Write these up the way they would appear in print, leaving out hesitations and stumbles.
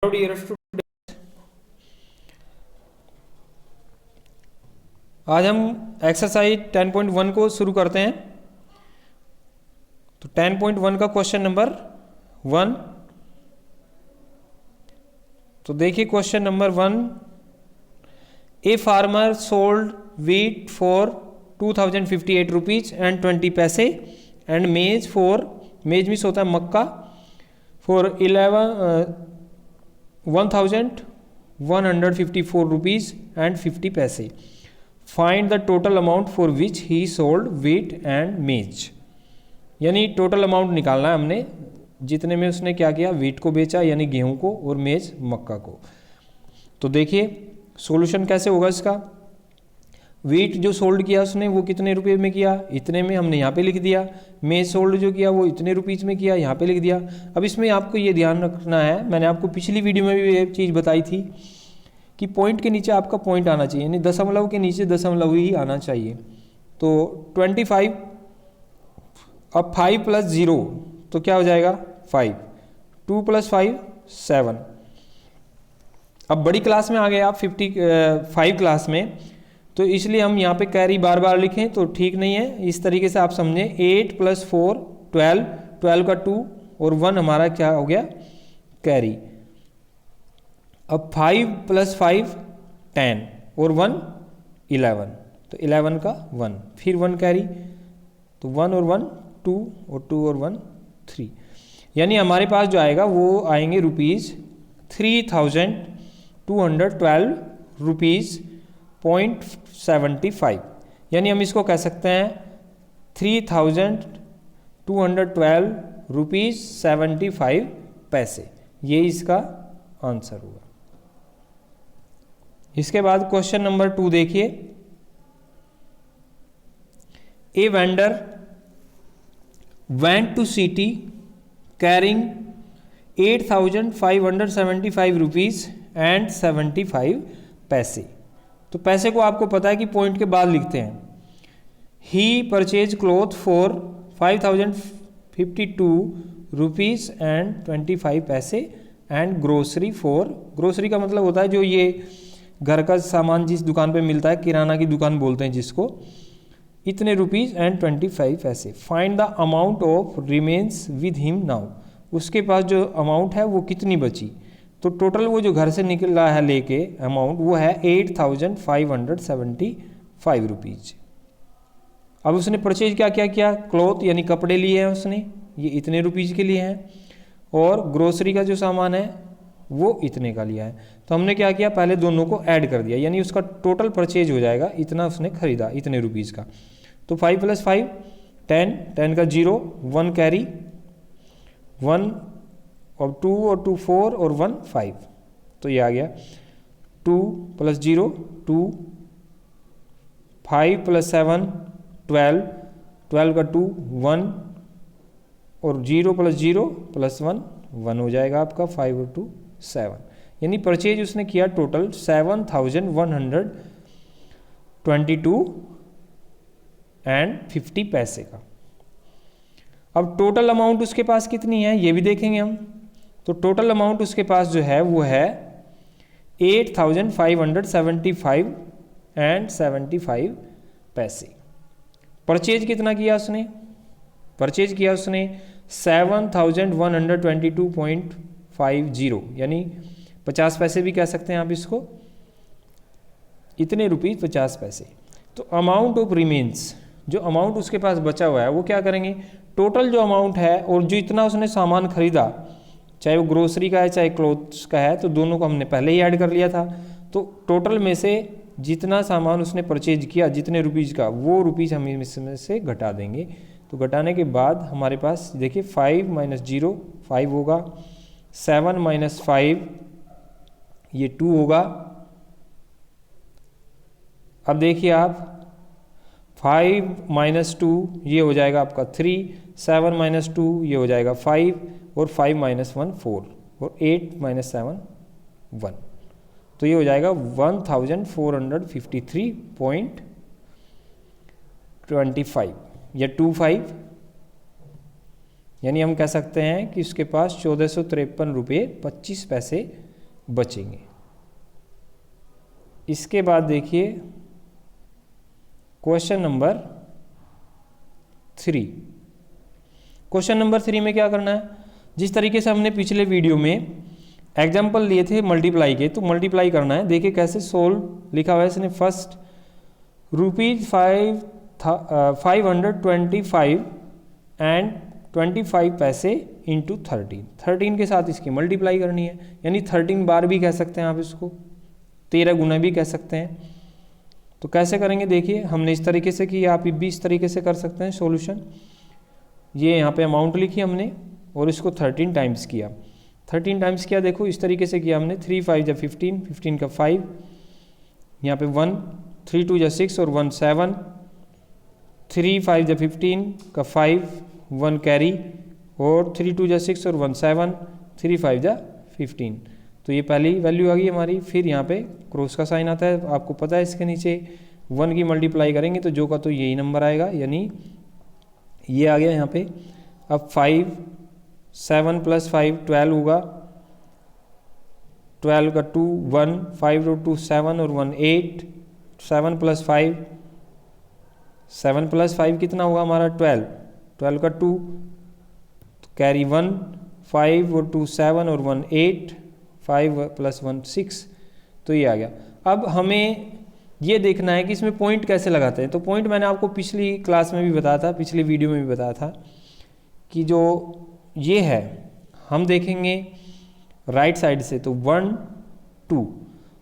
Dear student, आज हम exercise 10.1 को शुरू करते हैं। तो 10.1 का क्वेश्चन नंबर 1। तो देखिए question number 1, a farmer sold wheat for 2058 rupees and 20 पैसे एंड मेज फॉर, मेज मीन्स होता है मक्का, फॉर 1154 रुपीज एंड 50 पैसे। Find the total amount for which he sold wheat and मेज। यानी टोटल अमाउंट निकालना है हमने, जितने में उसने क्या किया, वीट को बेचा यानी गेहूं को, और मेज मक्का को। तो देखिए सॉल्यूशन कैसे होगा इसका। वीट जो सोल्ड किया उसने वो कितने रुपए में किया, इतने में, हमने यहाँ पे लिख दिया। मेज सोल्ड जो किया वो इतने रुपीज़ में किया, यहाँ पे लिख दिया। अब इसमें आपको ये ध्यान रखना है, मैंने आपको पिछली वीडियो में भी ये चीज़ बताई थी कि पॉइंट के नीचे आपका पॉइंट आना चाहिए, यानी दशमलव के नीचे दशमलव ही आना चाहिए। तो 25, अब 5 + 0 तो क्या हो जाएगा 5, 2 + 5 7। अब बड़ी क्लास में आ गए आप 55 क्लास में, तो इसलिए हम यहाँ पे कैरी बार बार लिखें तो ठीक नहीं है। इस तरीके से आप समझें, 8 + 4 12, 12 का 2 और 1 हमारा क्या हो गया, कैरी। अब 5 + 5 10 और 1 11, तो 11 का 1, फिर 1 कैरी, तो 1 और 1 2 और 2 और 1 3। यानी हमारे पास जो आएगा वो आएंगे रुपीज़ 3212 रुपीज़ 0.75। यानी हम इसको कह सकते हैं 3212 रुपीज़ 75 पैसे। ये इसका आंसर हुआ। इसके बाद क्वेश्चन नंबर 2 देखिए। A vendor went to city carrying 8575 rupees and 75 पैसे। तो पैसे को आपको पता है कि पॉइंट के बाद लिखते हैं। He purchase cloth for 5052 rupees and 25 paise and grocery for, grocery का मतलब होता है जो ये घर का सामान जिस दुकान पे मिलता है, किराना की दुकान बोलते हैं जिसको, इतने रुपीज़ एंड 25 पैसे। Find the amount of remains with him now. उसके पास जो अमाउंट है वो कितनी बची। तो टोटल वो जो घर से निकला है लेके अमाउंट वो है 8575 रुपीज़। अब उसने परचेज क्या क्या किया, क्लॉथ यानी कपड़े लिए हैं उसने, ये इतने रुपीज़ के लिए हैं, और ग्रोसरी का जो सामान है वो इतने का लिया है। तो हमने क्या किया, पहले दोनों को ऐड कर दिया, यानी उसका टोटल परचेज हो जाएगा, इतना उसने खरीदा इतने रुपीज़ का। तो 5 + 5 10, 10 का 0, 1 कैरी, 1 और 2 और 2 4 और 1 5, तो ये आ गया 2 + 0 2, 5 + 7 12, 12 का 2 1 और 0 + 0 + 1 1 हो जाएगा आपका 5 और 2 7। यानी परचेज उसने किया टोटल 7122 एंड 50 पैसे का। अब टोटल अमाउंट उसके पास कितनी है ये भी देखेंगे हम। तो टोटल अमाउंट उसके पास जो है वो है 8575 एंड 75 पैसे। परचेज कितना किया उसने, परचेज किया उसने 7122.50, यानी 50 पैसे भी कह सकते हैं आप इसको, इतने रुपीज़ 50 पैसे। तो अमाउंट ऑफ रिमेन्स, जो अमाउंट उसके पास बचा हुआ है वो क्या करेंगे, टोटल जो अमाउंट है और जो इतना उसने सामान खरीदा, चाहे वो ग्रोसरी का है चाहे क्लोथ्स का है, तो दोनों को हमने पहले ही ऐड कर लिया था। तो टोटल में से जितना सामान उसने परचेज किया, जितने रुपीज़ का, वो रुपीज़ हम इसमें से घटा देंगे। तो घटाने के बाद हमारे पास देखिए 5 - 0 5 होगा, 7 - 5 ये 2 होगा। अब देखिए आप 5 - 2 ये हो जाएगा आपका 3, 7 - 2 ये हो जाएगा 5 और 5 - 1 4 और 8 - 7 1, तो ये हो जाएगा 1453.25 या 25। यानी हम कह सकते हैं कि उसके पास 1453 रुपये 25 पैसे बचेंगे। इसके बाद देखिए क्वेश्चन नंबर 3। क्वेश्चन नंबर 3 में क्या करना है, जिस तरीके से हमने पिछले वीडियो में एग्जाम्पल लिए थे मल्टीप्लाई के, तो मल्टीप्लाई करना है। देखिए कैसे सोल्व लिखा हुआ है इसने, फर्स्ट ₹525 एंड 25 पैसे इंटू 13 के साथ इसकी मल्टीप्लाई करनी है, यानी 13 बार भी कह सकते हैं आप इसको, 13 गुना भी कह सकते हैं। तो कैसे करेंगे देखिए, हमने इस तरीके से किया, आप भी इस तरीके से कर सकते हैं सॉल्यूशन। ये यहाँ पे अमाउंट लिखी हमने और इसको 13 टाइम्स किया, 13 टाइम्स किया। देखो इस तरीके से किया हमने, 3 5 जा 15, 15 का 5, यहाँ पे 1, 3 2 जा 6 और 1 7, 3 5 जा 15 का 5, 1 कैरी और 3 2 जा 6 और 1 7, 3 5 जा 15। तो ये पहली वैल्यू आ गई हमारी। फिर यहाँ पे क्रॉस का साइन आता है, आपको पता है इसके नीचे 1 की मल्टीप्लाई करेंगे तो जो का तो यही नंबर आएगा, यानी ये आ गया यहाँ पे। अब 5 7 + 5 12 होगा, 12 का 2 1, 5 और 2 7 और 1 8, 7 + 5 7 + 5 कितना होगा हमारा 12, 12 का 2 कैरी 1, 5 और 2 7 और 1 8, 5 + 1 6। तो ये आ गया। अब हमें ये देखना है कि इसमें पॉइंट कैसे लगाते हैं। तो पॉइंट मैंने आपको पिछली क्लास में भी बताया था, पिछली वीडियो में भी बताया था कि जो ये है हम देखेंगे राइट साइड से, तो 1 2,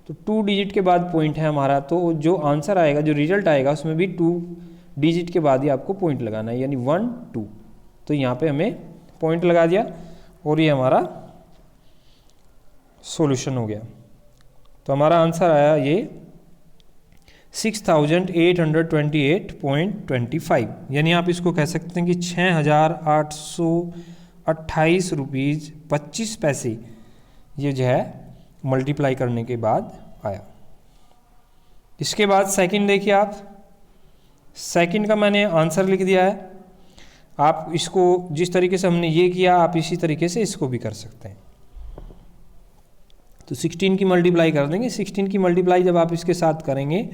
तो 2 डिजिट के बाद पॉइंट है हमारा, तो जो आंसर आएगा, जो रिजल्ट आएगा उसमें भी 2 डिजिट के बाद ही आपको पॉइंट लगाना है, यानी 1 2। तो यहाँ पे हमें पॉइंट लगा दिया और ये हमारा सॉल्यूशन हो गया। तो हमारा आंसर आया ये 6828.25, यानी आप इसको कह सकते हैं कि 6828 रुपीज़ 25 पैसे ये जो है मल्टीप्लाई करने के बाद आया। इसके बाद सेकंड देखिए आप, सेकंड का मैंने आंसर लिख दिया है। आप इसको जिस तरीके से हमने ये किया, आप इसी तरीके से इसको भी कर सकते हैं। तो 16 की मल्टीप्लाई कर देंगे, 16 की मल्टीप्लाई जब आप इसके साथ करेंगे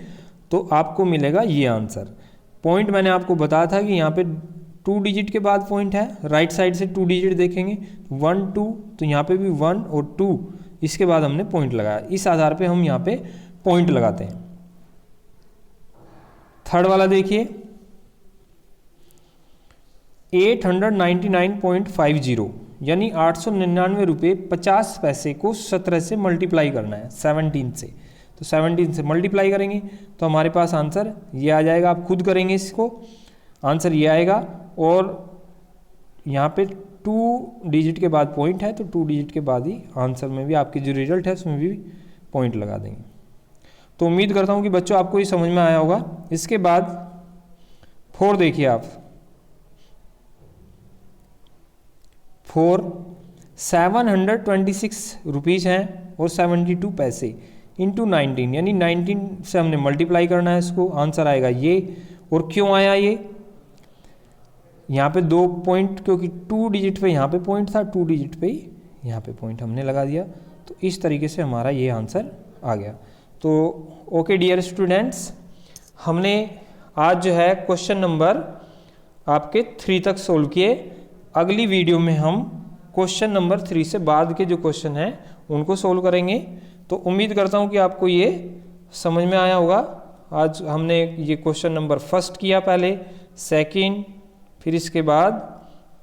तो आपको मिलेगा ये आंसर। पॉइंट मैंने आपको बताया था कि यहाँ पे 2 डिजिट के बाद पॉइंट है, राइट साइड से 2 डिजिट देखेंगे 1 2, तो यहाँ पे भी 1 और 2, इसके बाद हमने पॉइंट लगाया। इस आधार पे हम यहाँ पे पॉइंट लगाते हैं। थर्ड वाला देखिए 899.50, यानी 899 रुपये 50 पैसे को 17 से मल्टीप्लाई करना है, 17 से। तो 17 से मल्टीप्लाई करेंगे तो हमारे पास आंसर ये आ जाएगा। आप खुद करेंगे इसको, आंसर ये आएगा। और यहाँ पे 2 डिजिट के बाद पॉइंट है, तो 2 डिजिट के बाद ही आंसर में भी आपकी जो रिजल्ट है उसमें भी पॉइंट लगा देंगे। तो उम्मीद करता हूँ कि बच्चों आपको ये समझ में आया होगा। इसके बाद 4 देखिए आप, 4 726 रुपीज़ हैं और 72 पैसे इंटू 19, यानी 19 से हमने मल्टीप्लाई करना है इसको, आंसर आएगा ये। और क्यों आया ये, यहाँ पे 2 पॉइंट, क्योंकि 2 डिजिट पे यहाँ पे पॉइंट था, 2 डिजिट पे ही यहाँ पे पॉइंट हमने लगा दिया। तो इस तरीके से हमारा ये आंसर आ गया। तो ओके डियर स्टूडेंट्स, हमने आज जो है क्वेश्चन नंबर आपके 3 तक सोल्व किए। अगली वीडियो में हम क्वेश्चन नंबर 3 से बाद के जो क्वेश्चन हैं उनको सोल्व करेंगे। तो उम्मीद करता हूँ कि आपको ये समझ में आया होगा। आज हमने ये क्वेश्चन नंबर 1 किया पहले, सेकंड, फिर इसके बाद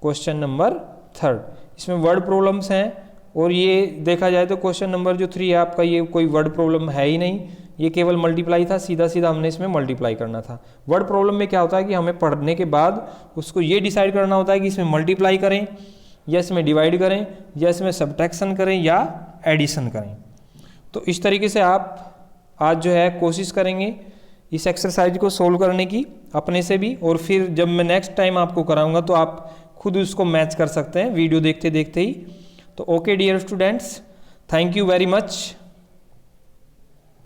क्वेश्चन नंबर 3। इसमें वर्ड प्रॉब्लम्स हैं और ये देखा जाए तो क्वेश्चन नंबर जो 3 है आपका, ये कोई वर्ड प्रॉब्लम है ही नहीं, ये केवल मल्टीप्लाई था, सीधा सीधा हमने इसमें मल्टीप्लाई करना था। वर्ड प्रॉब्लम में क्या होता है कि हमें पढ़ने के बाद उसको ये डिसाइड करना होता है कि इसमें मल्टीप्लाई करें या इसमें डिवाइड करें या इसमें सब्ट्रैक्शन करें या एडिशन करें। तो इस तरीके से आप आज जो है कोशिश करेंगे इस एक्सरसाइज को सोल्व करने की अपने से भी, और फिर जब मैं नेक्स्ट टाइम आपको कराऊंगा तो आप खुद उसको मैच कर सकते हैं वीडियो देखते देखते ही। तो okay dear students, thank you very much.